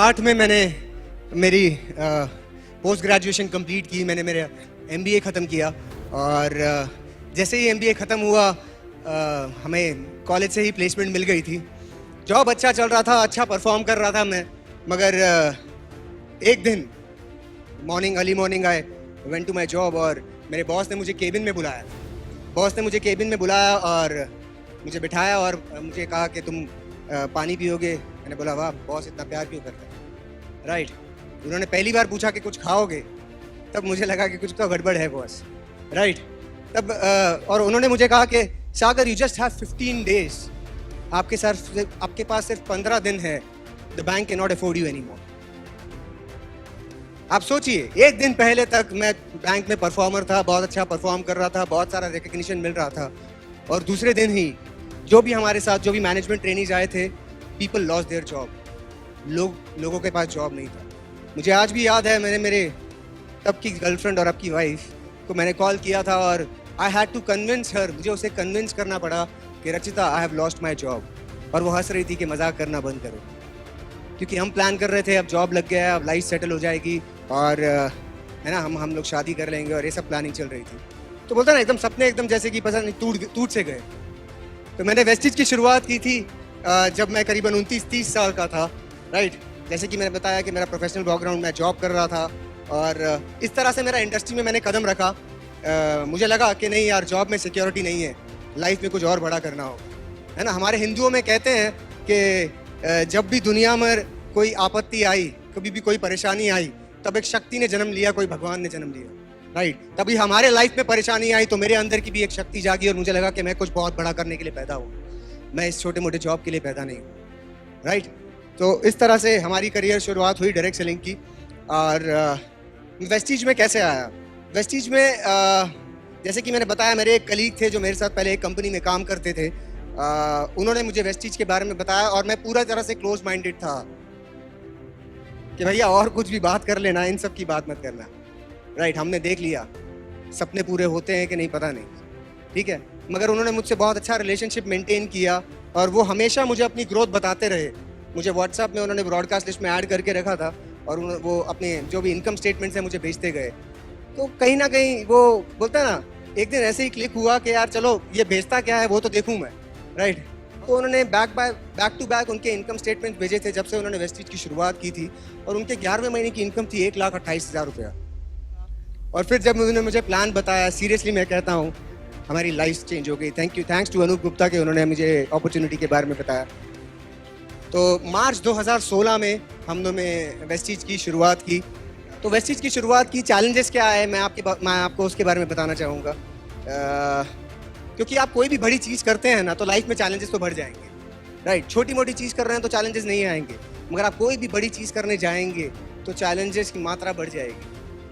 2008 में मैंने मेरी पोस्ट ग्रेजुएशन कंप्लीट की, मैंने मेरा एमबीए ख़त्म किया और जैसे ही एमबीए ख़त्म हुआ हमें कॉलेज से ही प्लेसमेंट मिल गई थी। जॉब अच्छा चल रहा था, अच्छा परफॉर्म कर रहा था मैं, मगर एक दिन early morning I went to my job और मेरे बॉस ने मुझे केबिन में बुलाया। और मुझे बिठाया और मुझे कहा कि तुम पानी पियोगे। मैंने बोला वाह बॉस इतना प्यार क्यों करता है, राइट। उन्होंने पहली बार पूछा कि कुछ खाओगे, तब मुझे लगा कि कुछ तो गड़बड़ है बॉस, राइट। तब और उन्होंने मुझे कहा कि सागर यू जस्ट हैव 15 डेज, आपके पास सिर्फ 15 दिन है, the bank can not afford you any more. आप सोचिए, एक दिन पहले तक मैं बैंक में परफॉर्मर था, बहुत अच्छा परफॉर्म कर रहा था, बहुत सारा रिकग्निशन मिल रहा था, और दूसरे दिन ही जो भी मैनेजमेंट ट्रेनीज आए थे, पीपल लॉस देयर जॉब। लोगों के पास जॉब नहीं था। मुझे आज भी याद है, मैंने मेरे तब की गर्लफ्रेंड और अब की वाइफ को मैंने कॉल किया था और I had to convince her, मुझे उसे कन्विंस करना पड़ा कि Rachita I have lost my job. और वो हंस रही थी कि मजाक करना बंद करो, क्योंकि हम प्लान कर रहे थे अब जॉब लग गया है, अब लाइफ सेटल हो जाएगी और है ना, हम लोग शादी कर लेंगे और ये सब प्लानिंग चल रही थी। तो बोलता ना एकदम सपने एकदम जैसे कि पता नहीं टूट से गए। तो मैंने वेस्टिज की शुरुआत की थी जब मैं करीबन 29-30 साल का था, राइट। जैसे कि मैंने बताया कि मेरा प्रोफेशनल बैकग्राउंड, मैं जॉब कर रहा था और इस तरह से मेरा इंडस्ट्री में मैंने कदम रखा। मुझे लगा कि नहीं यार, जॉब में सिक्योरिटी नहीं है, लाइफ में कुछ और बड़ा करना हो, है ना। हमारे हिंदुओं में कहते हैं कि जब भी दुनिया में कोई आपत्ति आई, कभी भी कोई परेशानी आई, तब एक शक्ति ने जन्म लिया, कोई भगवान ने जन्म लिया, राइट। तभी हमारे लाइफ में परेशानी आई तो मेरे अंदर की भी एक शक्ति जागी और मुझे लगा कि मैं कुछ बहुत बड़ा करने के लिए पैदा हूँ, मैं इस छोटे मोटे जॉब के लिए पैदा नहीं हूँ, राइट। तो इस तरह से हमारी करियर शुरुआत हुई डायरेक्ट सेलिंग की। और वेस्टीज में कैसे आया? वेस्टीज में जैसे कि मैंने बताया, मेरे एक कलीग थे जो मेरे साथ पहले एक कंपनी में काम करते थे। उन्होंने मुझे वेस्टीज के बारे में बताया और मैं पूरा तरह से क्लोज माइंडेड था कि भैया और कुछ भी बात कर लेना, इन सब की बात मत करना, राइट। हमने देख लिया सपने पूरे होते हैं कि नहीं पता नहीं, ठीक है। मगर उन्होंने मुझसे बहुत अच्छा रिलेशनशिप मेंटेन किया और वो हमेशा मुझे अपनी ग्रोथ बताते रहे। मुझे व्हाट्सएप में उन्होंने ब्रॉडकास्ट लिस्ट में ऐड करके रखा था और वो अपने जो भी इनकम स्टेटमेंट्स हैं मुझे भेजते गए। तो कहीं ना कहीं वो बोलता है ना, एक दिन ऐसे ही क्लिक हुआ कि यार चलो ये भेजता क्या है वो तो देखूँ मैं, राइट। तो उन्होंने बैक टू बैक उनके इनकम स्टेटमेंट भेजे थे जब से उन्होंने वेस्टीज की शुरुआत की थी और उनके 11वें महीने की इनकम थी 1,28,000 रुपया। और फिर जब उन्होंने मुझे प्लान बताया, सीरियसली मैं कहता हूँ हमारी लाइफ चेंज हो गई। थैंक्स टू अनूप गुप्ता के, उन्होंने मुझे अपॉर्चुनिटी के बारे में बताया। तो मार्च 2016 में हमने वेस्टीज की शुरुआत की। तो वेस्टीज की शुरुआत की चैलेंजेस क्या है, मैं आपको उसके बारे में बताना चाहूँगा। क्योंकि आप कोई भी बड़ी चीज़ करते हैं ना तो लाइफ में चैलेंजेस तो बढ़ जाएंगे, राइट। छोटी मोटी चीज़ कर रहे हैं तो चैलेंजेस नहीं आएंगे, मगर आप कोई भी बड़ी चीज़ करने जाएंगे तो चैलेंजेस की मात्रा बढ़ जाएगी,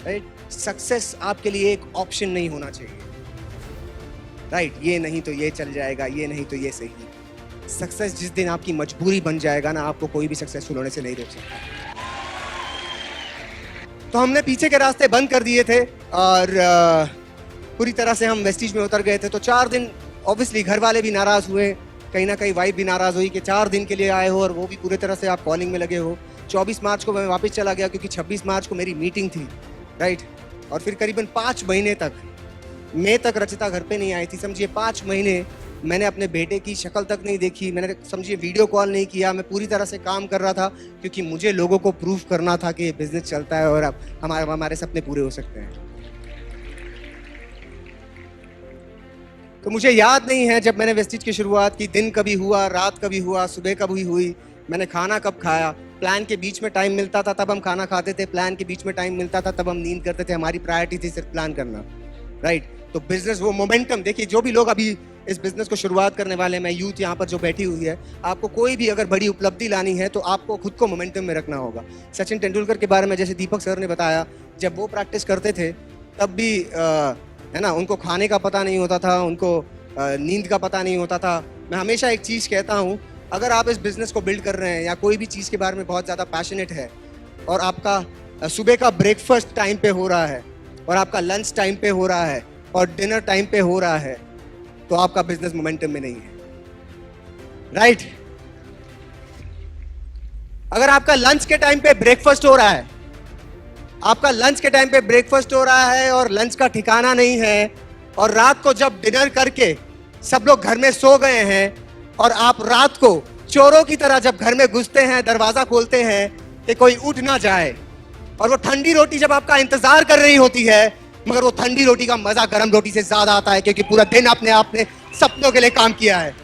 राइट। सक्सेस आपके लिए एक ऑप्शन नहीं होना चाहिए, राइट। ये नहीं तो ये चल जाएगा, ये नहीं तो ये सही। सक्सेस जिस दिन आपकी मजबूरी बन जाएगा ना, आपको कोई भी सक्सेसफुल होने से नहीं रोक सकता। तो हमने पीछे के रास्ते बंद कर दिए थे और पूरी तरह से हम वेस्टीज में उतर गए थे। तो 4 दिन ऑब्वियसली घर वाले भी नाराज हुए, कहीं ना कहीं वाइफ भी नाराज हुई कि 4 दिन के लिए आए हो और वो भी पूरी तरह से आप कॉलिंग में लगे हो। 24 मार्च को मैं वापस चला गया क्योंकि 26 मार्च को मेरी मीटिंग थी, राइट। और फिर करीबन 5 महीने तक, मई तक रचिता घर पे नहीं आई थी। समझिए 5 महीने मैंने अपने बेटे की शक्ल तक नहीं देखी, मैंने समझिए वीडियो कॉल नहीं किया। मैं पूरी तरह से काम कर रहा था क्योंकि मुझे लोगों को प्रूफ करना था कि ये बिजनेस चलता है और अब हमारे सपने पूरे हो सकते हैं। तो मुझे याद नहीं है जब मैंने वेस्टीज की शुरुआत की, दिन कभी हुआ, रात कभी हुआ, सुबह कभी हुई, मैंने खाना कब खाया। प्लान के बीच में टाइम मिलता था तब हम खाना खाते थे, प्लान के बीच में टाइम मिलता था तब हम नींद करते थे। हमारी प्रायोरिटी थी सिर्फ प्लान करना, राइट। तो बिजनेस वो मोमेंटम देखिए, जो भी लोग अभी इस बिजनेस को शुरुआत करने वाले हैं, मैं यूथ यहाँ पर जो बैठी हुई है, आपको कोई भी अगर बड़ी उपलब्धि लानी है तो आपको खुद को मोमेंटम में रखना होगा। सचिन तेंदुलकर के बारे में जैसे दीपक सर ने बताया, जब वो प्रैक्टिस करते थे तब भी है ना, उनको खाने का पता नहीं होता था, उनको नींद का पता नहीं होता था। मैं हमेशा एक चीज़ कहता हूँ, अगर आप इस बिज़नेस को बिल्ड कर रहे हैं या कोई भी चीज़ के बारे में बहुत ज़्यादा पैशनेट है और आपका सुबह का ब्रेकफास्ट टाइम पे हो रहा है और आपका लंच टाइम पे हो रहा है और डिनर टाइम पे हो रहा है, तो आपका बिजनेस मोमेंटम में नहीं है, राइट। अगर आपका लंच के टाइम पे ब्रेकफास्ट हो रहा है, आपका लंच के टाइम पे ब्रेकफास्ट हो रहा है और लंच का ठिकाना नहीं है, और रात को जब डिनर करके सब लोग घर में सो गए हैं और आप रात को चोरों की तरह जब घर में घुसते हैं, दरवाजा खोलते हैं कि कोई उठ ना जाए, और वो ठंडी रोटी जब आपका इंतजार कर रही होती है, मगर वो ठंडी रोटी का मजा गर्म रोटी से ज्यादा आता है, क्योंकि पूरा दिन आपने सपनों के लिए काम किया है।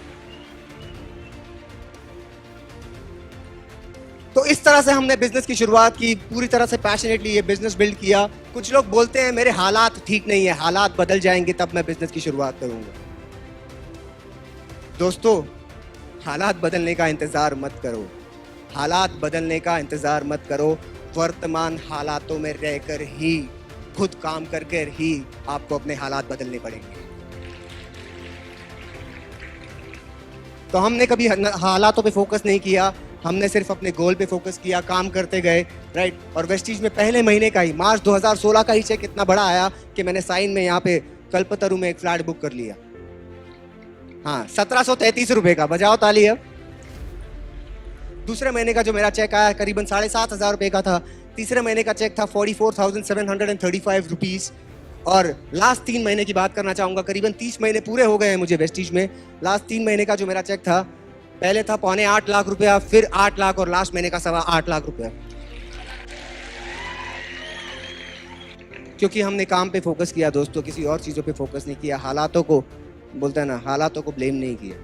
तो इस तरह से हमने बिजनेस की शुरुआत की, पूरी तरह से पैशनेटली ये बिजनेस बिल्ड किया। कुछ लोग बोलते हैं मेरे हालात ठीक नहीं है, हालात बदल जाएंगे तब मैं बिजनेस की शुरुआत करूंगा। दोस्तों, हालात बदलने का इंतजार मत करो, हालात बदलने का इंतजार मत करो। वर्तमान हालातों में रहकर ही, खुद काम करके ही आपको अपने हालात बदलने पड़ेंगे। तो हमने कभी हालातों पे फोकस नहीं किया, हमने सिर्फ अपने गोल पे फोकस किया, काम करते गए, राइट। और वेस्टीज में पहले महीने का ही, मार्च 2016 का ही चेक इतना बड़ा आया कि मैंने साइन में यहाँ पे कल्पतरु में एक फ्लैट बुक कर लिया। हाँ, 1733 रुपए का, बजाओ ताली अब। दूसरे महीने का जो मेरा चेक आया करीबन 7,500 रुपए का था। तीसरे महीने का चेक था 44,735 रुपीज। और लास्ट 3 महीने की बात करना चाहूंगा, करीबन 30 महीने पूरे हो गए हैं मुझे वेस्टीज में। लास्ट 3 महीने का जो मेरा चेक था, पहले था 8.25 लाख रुपया, फिर 8 लाख, और लास्ट महीने का 8.25 लाख रुपया। क्योंकि हमने काम पे फोकस किया दोस्तों, किसी और चीजों पे फोकस नहीं किया, हालातों को, बोलते हैं ना, हालातों को ब्लेम नहीं किया।